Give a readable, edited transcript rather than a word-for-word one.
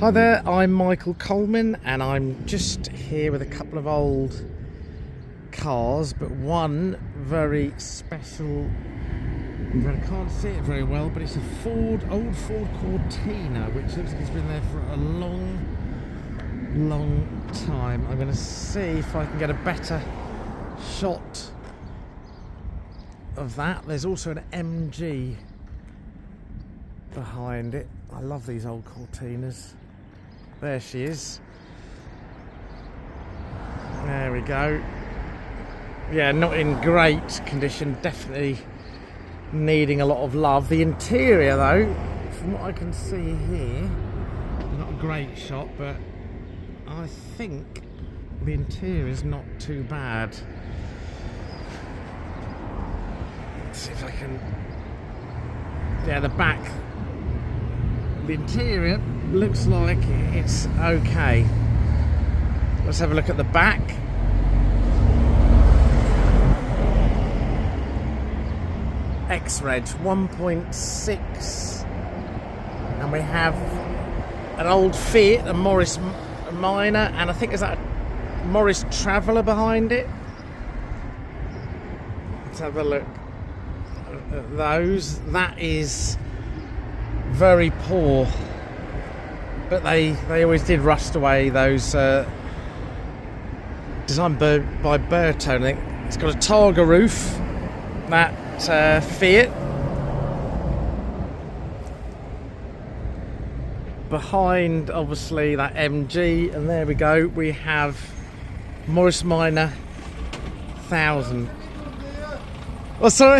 Hi there, I'm Michael Coleman and I'm just here with a couple of old cars, but one very special. I can't see it very well, but it's a old Ford Cortina, which looks like it's been there for a long time. I'm going to see if I can get a better shot of that. There's also an MG behind it. I love these old Cortinas. There she is. There we go. Yeah, not in great condition, definitely needing a lot of love. The interior though, from what I can see here, not a great shot, but I think the interior is not too bad. Let's see if I can... Yeah, the back. The interior looks like it's okay. Let's have a look at the back. X-Reg 1.6, and we have an old Fiat, a Morris Minor, and I think there's that Morris Traveller behind it. Let's have a look at those. That is very poor, but they always did rust away, those designed by Bertone. I think it's got a Targa roof, that Fiat. Behind obviously that MG, and there we go, we have Morris Minor 1000. Oh sorry.